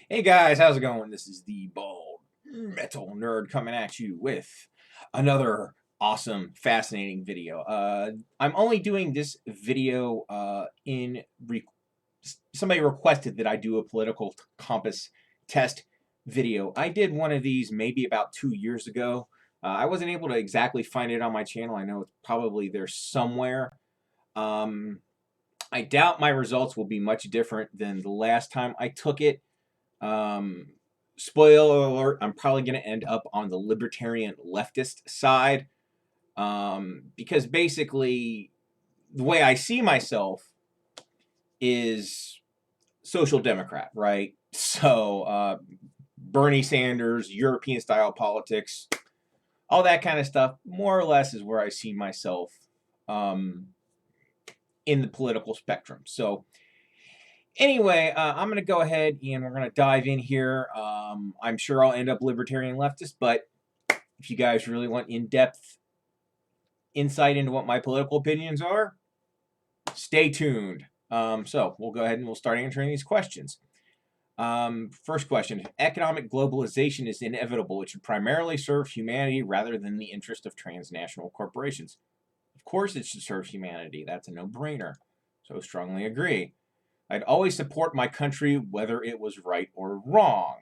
Hey guys, how's it going? This is the Bald Metal Nerd coming at you with another awesome, fascinating video. I'm only doing this video somebody requested that I do a political compass test video. I did one of these maybe about 2 years ago. I wasn't able to exactly find it on my channel. I know it's probably there somewhere. Um, I doubt my results will be much different than the last time I took it. Um, Spoiler alert, I'm probably going to end up on the libertarian leftist side because basically the way I see myself is social democrat, right? So Bernie Sanders, European style politics, all that kind of stuff, more or less is where I see myself um, in the political spectrum. So anyway, I'm going to go ahead and we're going to dive in here. I'm sure I'll end up libertarian leftist, but if you guys really want in-depth insight into what my political opinions are, stay tuned. So we'll go ahead and we'll start answering these questions. First question: if economic globalization is inevitable, it should primarily serve humanity rather than the interest of transnational corporations. Of course, it should serve humanity. That's a no-brainer. So strongly agree. I'd always support my country whether it was right or wrong.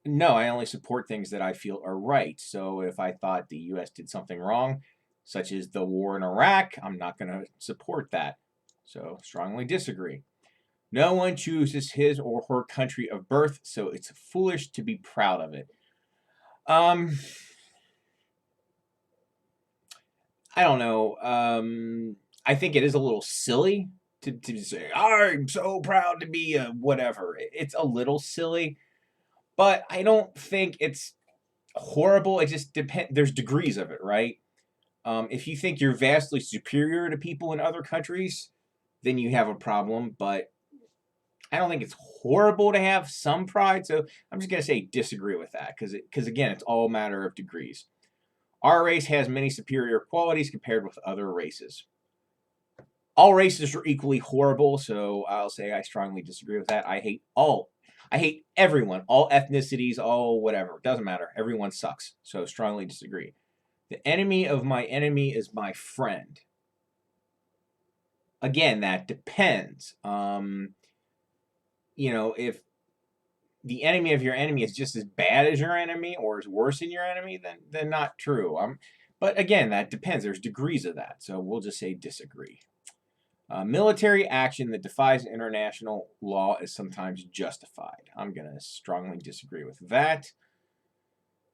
No, I only support things that I feel are right. So if I thought the U.S. did something wrong, such as the war in Iraq, I'm not going to support that. So strongly disagree. No one chooses his or her country of birth, so it's foolish to be proud of it. I don't know. I think it is a little silly to say, I'm so proud to be a whatever. It's a little silly, but I don't think it's horrible. It just depends. There's degrees of it, right? If you think you're vastly superior to people in other countries, then you have a problem. But I don't think it's horrible to have some pride. So I'm just gonna say disagree with that because again, it's all a matter of degrees. Our race has many superior qualities compared with other races. All races are equally horrible, so I'll say I strongly disagree with that. I hate everyone, all ethnicities, all whatever. It doesn't matter. Everyone sucks. So strongly disagree. The enemy of my enemy is my friend. Again, that depends. If the enemy of your enemy is just as bad as your enemy or is worse than your enemy, then not true. But again, that depends. There's degrees of that. So we'll just say disagree. Military action that defies international law is sometimes justified. I'm going to strongly disagree with that.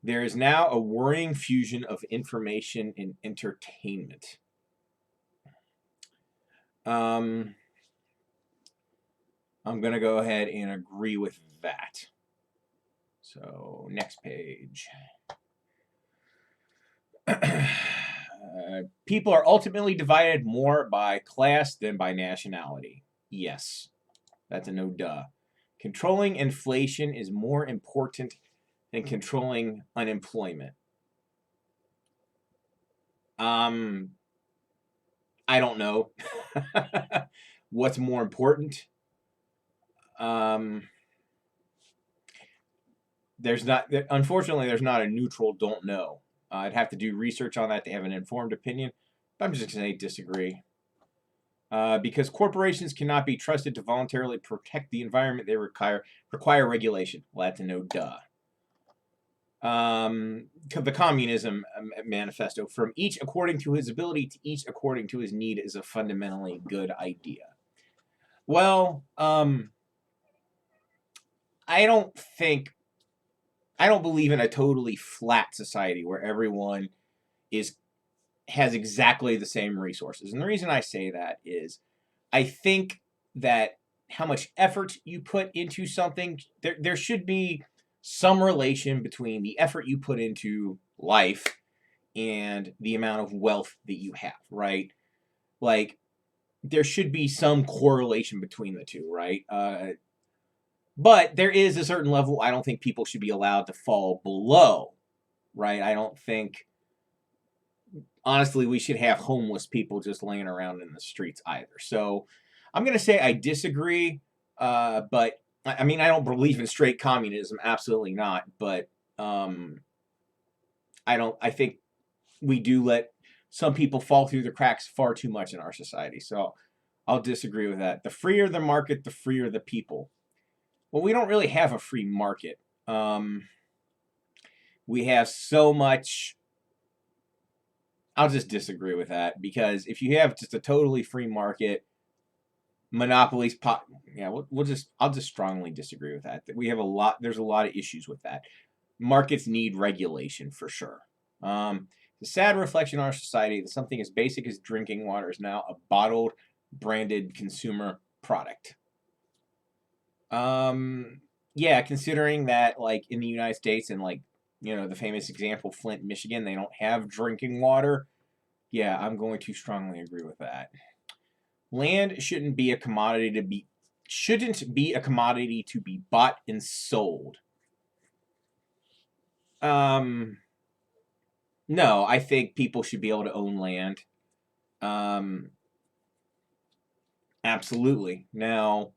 There is now a worrying fusion of information and entertainment. I'm going to go ahead and agree with that. So, next page. People are ultimately divided more by class than by nationality. Yes, that's a no duh. Controlling inflation is more important than controlling unemployment. I don't know. What's more important? Unfortunately, there's not a neutral don't know. I'd have to do research on that to have an informed opinion, but I'm just going to disagree. Because corporations cannot be trusted to voluntarily protect the environment they require regulation. Well, that's a no duh. The Communism Manifesto, from each according to his ability to each according to his need, is a fundamentally good idea. Well, I don't believe in a totally flat society where everyone has exactly the same resources. And the reason I say that is I think that how much effort you put into something, there should be some relation between the effort you put into life and the amount of wealth that you have, right? Like, there should be some correlation between the two, right? But there is a certain level I don't think people should be allowed to fall below, right? I don't think, honestly, we should have homeless people just laying around in the streets either. So I'm going to say I disagree, but I mean, I don't believe in straight communism, absolutely not. But um, I think we do let some people fall through the cracks far too much in our society. So I'll disagree with that. The freer the market, the freer the people. Well, we don't really have a free market. We have so much. I'll just disagree with that, because if you have just a totally free market, monopolies pop. Yeah, I'll just strongly disagree with that. We have a lot. There's a lot of issues with that. Markets need regulation for sure. The sad reflection on our society that something as basic as drinking water is now a bottled, branded consumer product. Yeah, considering that, like, in the United States and, like, the famous example, Flint, Michigan, they don't have drinking water. Yeah, I'm going to strongly agree with that. Land shouldn't be a commodity to be bought and sold. No, I think people should be able to own land. Absolutely. Now,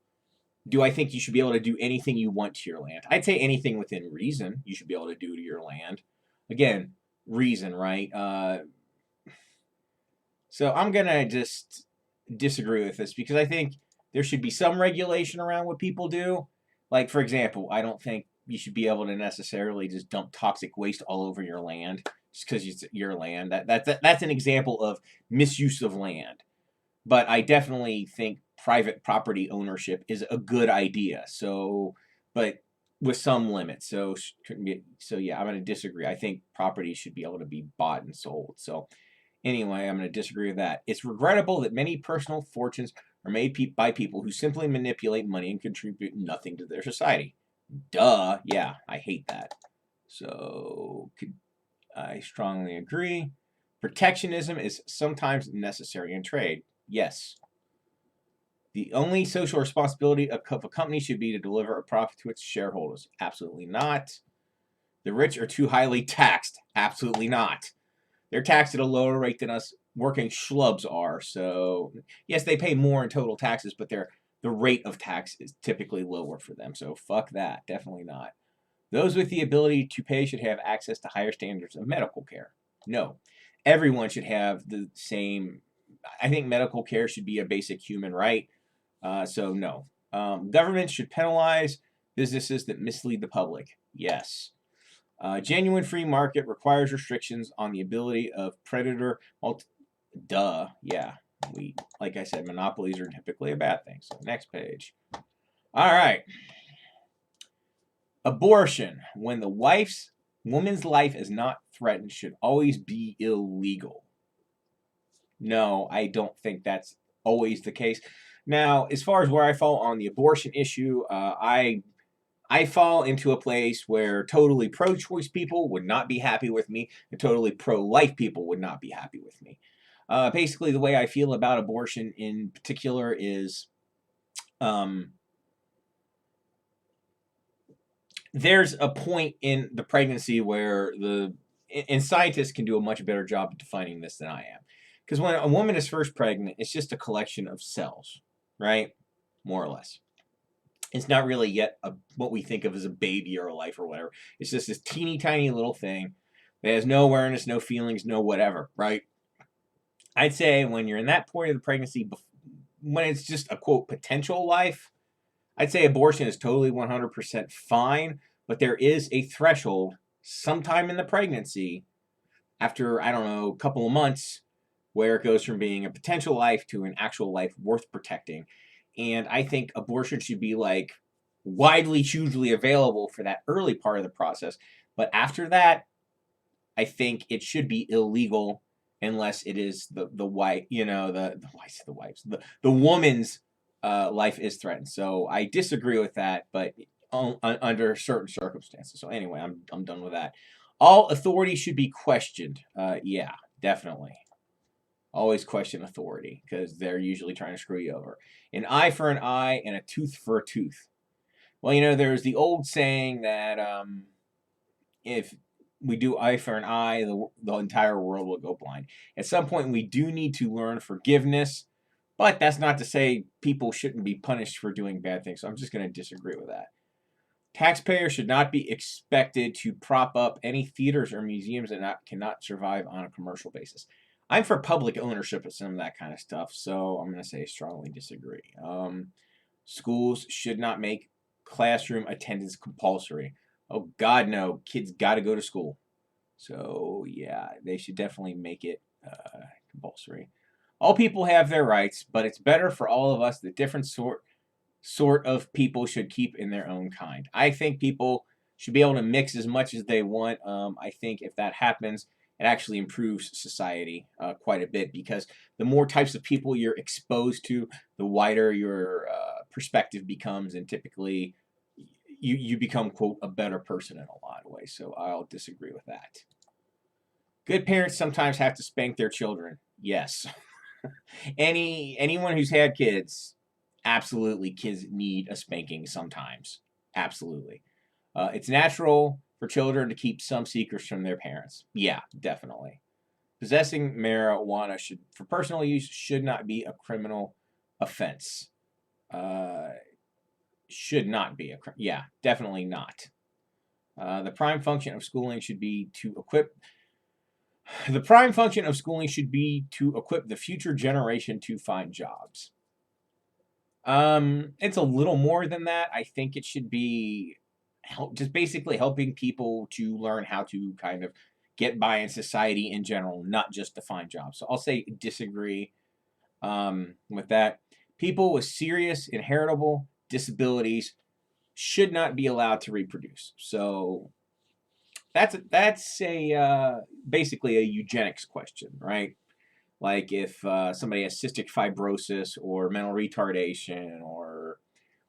do I think you should be able to do anything you want to your land? I'd say anything within reason you should be able to do to your land. Again, reason, right? So I'm gonna just disagree with this, because I think there should be some regulation around what people do. Like, for example, I don't think you should be able to necessarily just dump toxic waste all over your land just because it's your land. That's an example of misuse of land. But I definitely think private property ownership is a good idea. So, but with some limits. So yeah, I'm going to disagree. I think property should be able to be bought and sold. So anyway, I'm going to disagree with that. It's regrettable that many personal fortunes are made by people who simply manipulate money and contribute nothing to their society. Duh. Yeah, I hate that. So I strongly agree. Protectionism is sometimes necessary in trade. Yes. The only social responsibility of a company should be to deliver a profit to its shareholders. Absolutely not. The rich are too highly taxed. Absolutely not. They're taxed at a lower rate than us working schlubs are. So, yes, they pay more in total taxes, but the rate of tax is typically lower for them. So, fuck that. Definitely not. Those with the ability to pay should have access to higher standards of medical care. No. Everyone should have the same. I think medical care should be a basic human right. So, no. Governments should penalize businesses that mislead the public. Yes. Genuine free market requires restrictions on the ability of predator. Duh. Yeah. Like I said, monopolies are typically a bad thing. So, next page. All right. Abortion, when the woman's life is not threatened, should always be illegal. No, I don't think that's always the case. Now, as far as where I fall on the abortion issue, I fall into a place where totally pro-choice people would not be happy with me, and totally pro-life people would not be happy with me. Basically, the way I feel about abortion in particular is, there's a point in the pregnancy where and scientists can do a much better job of defining this than I am. Because when a woman is first pregnant, it's just a collection of cells, right? More or less. It's not really yet what we think of as a baby or a life or whatever. It's just this teeny tiny little thing that has no awareness, no feelings, no whatever, right? I'd say when you're in that point of the pregnancy, when it's just a quote potential life, I'd say abortion is totally 100% fine, but there is a threshold sometime in the pregnancy, after, I don't know, a couple of months, where it goes from being a potential life to an actual life worth protecting. And I think abortion should be like widely, hugely available for that early part of the process. But after that, I think it should be illegal unless it is the wife, the woman's life is threatened. So I disagree with that, but under certain circumstances. So anyway, I'm done with that. All authority should be questioned. Yeah, definitely. Always question authority, because they're usually trying to screw you over. An eye for an eye and a tooth for a tooth. Well, there's the old saying that if we do eye for an eye, the entire world will go blind. At some point, we do need to learn forgiveness, But that's not to say people shouldn't be punished for doing bad things. So I'm just going to disagree with that. Taxpayers should not be expected to prop up any theaters or museums that cannot survive on a commercial basis. I'm for public ownership of some of that kind of stuff, so I'm going to say strongly disagree. Schools should not make classroom attendance compulsory. Oh, God, no. Kids got to go to school. So, yeah, they should definitely make it compulsory. All people have their rights, but it's better for all of us that different sort of people should keep in their own kind. I think people should be able to mix as much as they want. I think if that happens, it actually improves society quite a bit, because the more types of people you're exposed to, the wider your perspective becomes, and typically you become, quote, a better person in a lot of ways. So I'll disagree with that. Good parents sometimes have to spank their children. Yes. Anyone who's had kids, absolutely, kids need a spanking sometimes. Absolutely. It's natural for children to keep some secrets from their parents. Yeah, definitely. Possessing marijuana for personal use should not be a criminal offense. Should not be yeah, definitely not. The prime function of schooling should be to equip. The prime function of schooling should be to equip the future generation to find jobs. It's a little more than that. I think it should be just basically helping people to learn how to kind of get by in society in general, not just to find jobs. So I'll say disagree with that. People with serious inheritable disabilities should not be allowed to reproduce. So that's basically a eugenics question, right? Like if somebody has cystic fibrosis or mental retardation or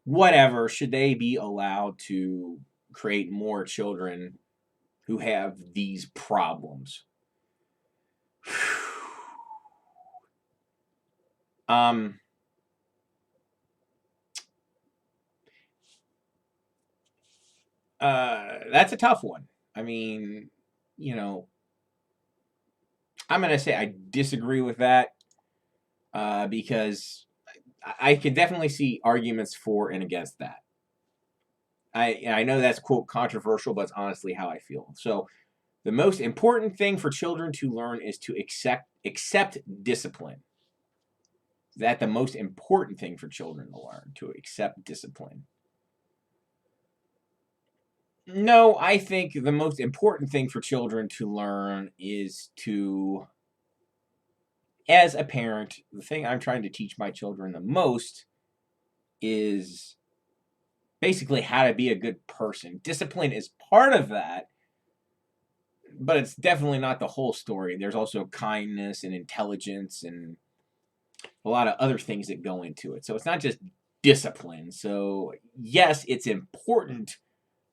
whatever, should they be allowed to create more children who have these problems? That's a tough one. I mean, you know, I'm going to say I disagree with that because I can definitely see arguments for and against that. I know that's, quote, controversial, but it's honestly how I feel. So the most important thing for children to learn is to accept discipline. Is that the most important thing for children to learn, to accept discipline? No, I think the most important thing for children to learn is to, as a parent, the thing I'm trying to teach my children the most is basically how to be a good person. Discipline is part of that, but it's definitely not the whole story. There's also kindness and intelligence and a lot of other things that go into it. So it's not just discipline. So yes, it's important,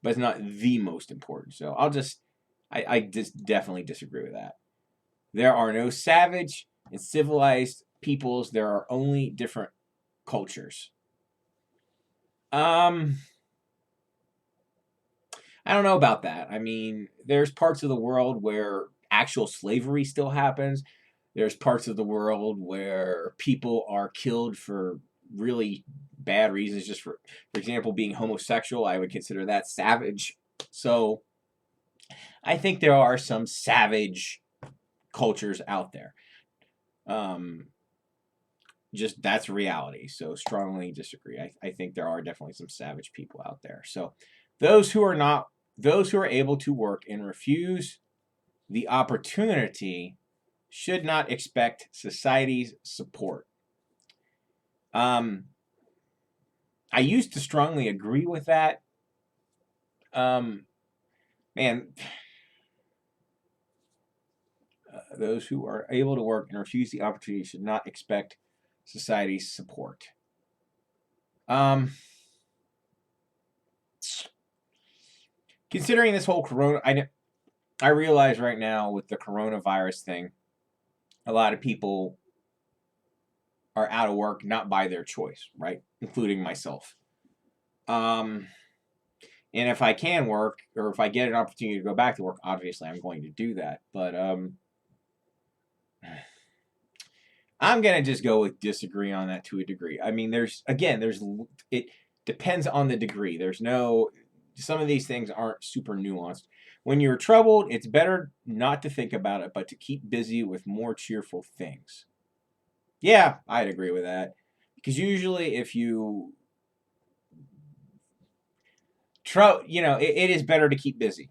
but it's not the most important. So I just definitely disagree with that. There are no savage and civilized peoples. There are only different cultures. I don't know about that. I mean, there's parts of the world where actual slavery still happens. There's parts of the world where people are killed for really bad reasons. Just for example, being homosexual, I would consider that savage. So I think there are some savage cultures out there. Just that's reality. So strongly disagree. I think there are definitely some savage people out there. So those who are able to work and refuse the opportunity should not expect society's support. I used to strongly agree with that. Man, those who are able to work and refuse the opportunity should not expect society's support. Considering this whole corona, I realize right now with the coronavirus thing, a lot of people are out of work not by their choice, right? Including myself. And if I can work, or if I get an opportunity to go back to work, obviously I'm going to do that. But I'm gonna just go with disagree on that to a degree. I mean, it depends on the degree. Some of these things aren't super nuanced. When you're troubled, it's better not to think about it, but to keep busy with more cheerful things. Yeah, I'd agree with that. Because usually if you it is better to keep busy.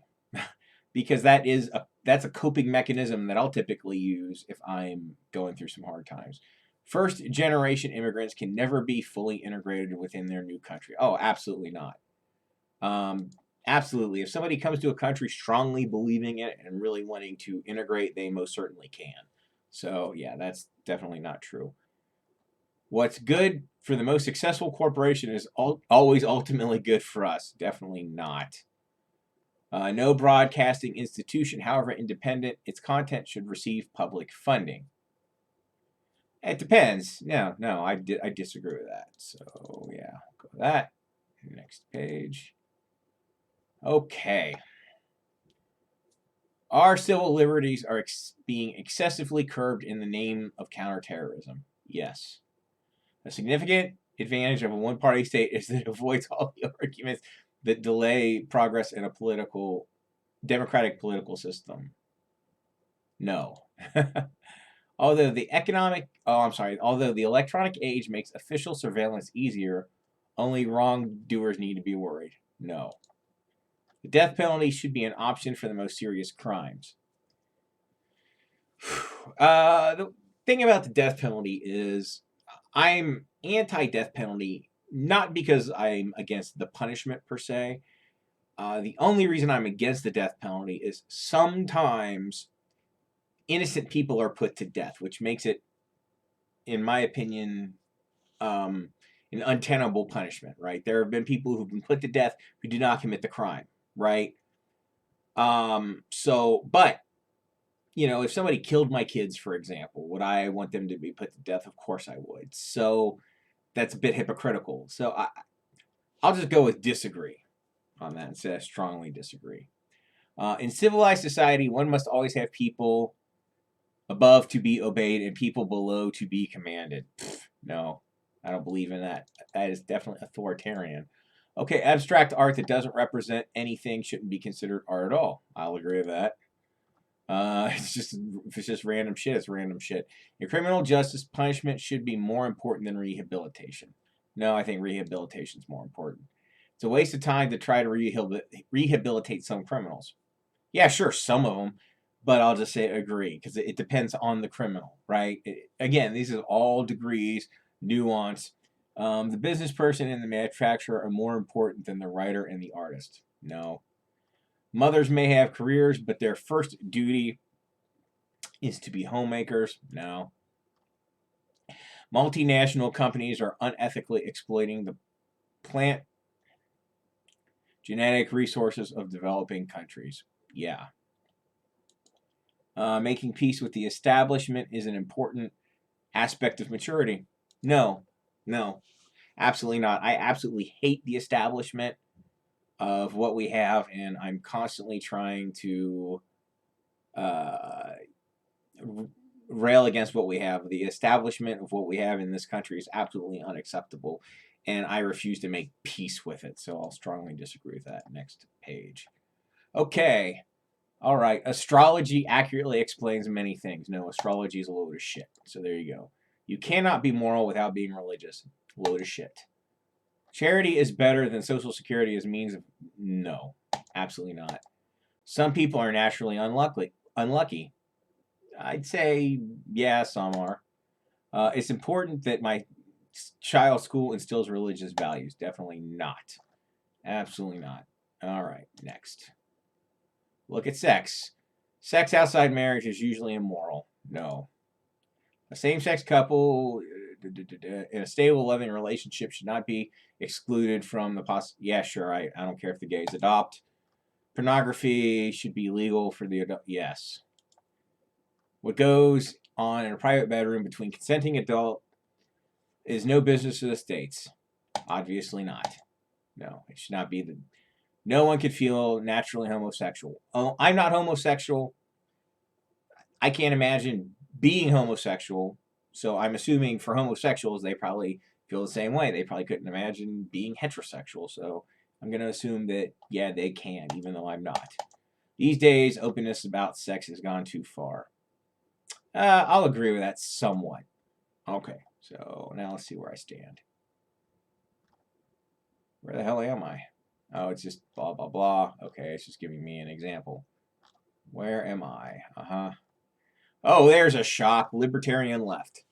Because that's a coping mechanism that I'll typically use if I'm going through some hard times. First generation immigrants can never be fully integrated within their new country. Oh, absolutely not. Absolutely. If somebody comes to a country strongly believing it and really wanting to integrate, they most certainly can. So, yeah, that's definitely not true. What's good for the most successful corporation is always ultimately good for us. Definitely not. No broadcasting institution, however independent, its content should receive public funding. It depends. No, I disagree with that. So, yeah, go with that. Next page. Okay. Our civil liberties are being excessively curbed in the name of counterterrorism. Yes. A significant advantage of a one-party state is that it avoids all the arguments that delay progress in a democratic political system. No. Although the electronic age makes official surveillance easier, only wrongdoers need to be worried. No. The death penalty should be an option for the most serious crimes. The thing about the death penalty is I'm anti-death penalty, not because I'm against the punishment per se. The only reason I'm against the death penalty is sometimes innocent people are put to death, which makes it, in my opinion, an untenable punishment, right? There have been people who've been put to death who did not commit the crime, right? But if somebody killed my kids, for example, would I want them to be put to death? Of course I would. So that's a bit hypocritical. So I'll just go with disagree on that and say I strongly disagree. In civilized society, one must always have people above to be obeyed and people below to be commanded. No, I don't believe in that. That is definitely authoritarian. Okay, abstract art that doesn't represent anything shouldn't be considered art at all. I'll agree with that. If it's just random shit, it's random shit. In criminal justice, punishment should be more important than rehabilitation. No, I think rehabilitation is more important. It's a waste of time to try to rehabilitate some criminals. Yeah, sure, some of them, but I'll just say agree because it depends on the criminal, right? Again, these are all degrees, nuance. The business person and the manufacturer are more important than the writer and the artist. No. Mothers may have careers, but their first duty is to be homemakers. No. Multinational companies are unethically exploiting the plant genetic resources of developing countries. Yeah. Making peace with the establishment is an important aspect of maturity. No, absolutely not. I absolutely hate the establishment of what we have, and I'm constantly trying to rail against what we have. The establishment of what we have in this country is absolutely unacceptable, and I refuse to make peace with it. So I'll strongly disagree with that. Next page. Okay. All right. Astrology accurately explains many things. No, astrology is a load of shit. So there you go. You cannot be moral without being religious. Load of shit. Charity is better than Social Security as means of... No, absolutely not. Some people are naturally unlucky. I'd say, yeah, some are. It's important that my child's school instills religious values. Definitely not. Absolutely not. All right, next. Look at sex. Sex outside marriage is usually immoral. No. A same-sex couple in a stable, loving relationship should not be excluded from the Yeah, sure. I don't care if the gays adopt. Pornography should be legal for the adult. Yes. What goes on in a private bedroom between consenting adult is no business of the states. Obviously not. No, it should not be. No one could feel naturally homosexual. Oh, I'm not homosexual. I can't imagine being homosexual. So I'm assuming for homosexuals, they probably feel the same way. They probably couldn't imagine being heterosexual. So I'm going to assume that, yeah, they can, even though I'm not. These days, openness about sex has gone too far. I'll agree with that somewhat. Okay, so now let's see where I stand. Where the hell am I? Oh, it's just blah, blah, blah. Okay, it's just giving me an example. Where am I? Uh-huh. Oh, there's a shock. Libertarian left.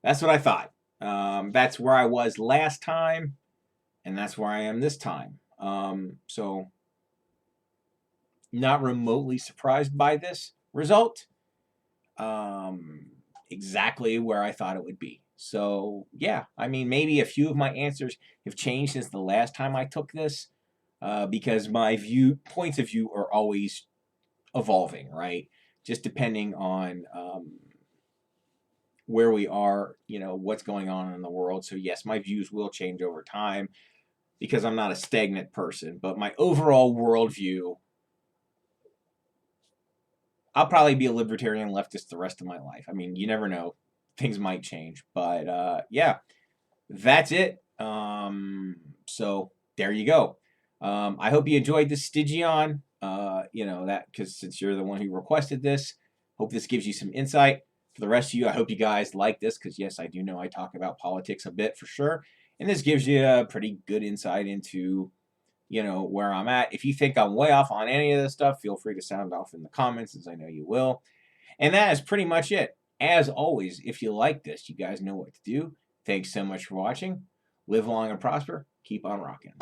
That's what I thought. That's where I was last time, and that's where I am this time. So, not remotely surprised by this result. Exactly where I thought it would be. So, yeah, I mean, maybe a few of my answers have changed since the last time I took this, because my points of view are always evolving, right? Just depending on where we are, what's going on in the world. So, yes, my views will change over time because I'm not a stagnant person, but my overall worldview, I'll probably be a libertarian leftist the rest of my life. I mean, you never know. Things might change. But yeah, that's it. So there you go. I hope you enjoyed this Stygion. That because since you're the one who requested this, hope this gives you some insight. For the rest of you, I hope you guys like this because yes, I do know I talk about politics a bit for sure. And this gives you a pretty good insight into where I'm at. If you think I'm way off on any of this stuff, feel free to sound off in the comments, as I know you will. And that is pretty much it. As always, if you like this, you guys know what to do. Thanks so much for watching. Live long and prosper. Keep on rocking.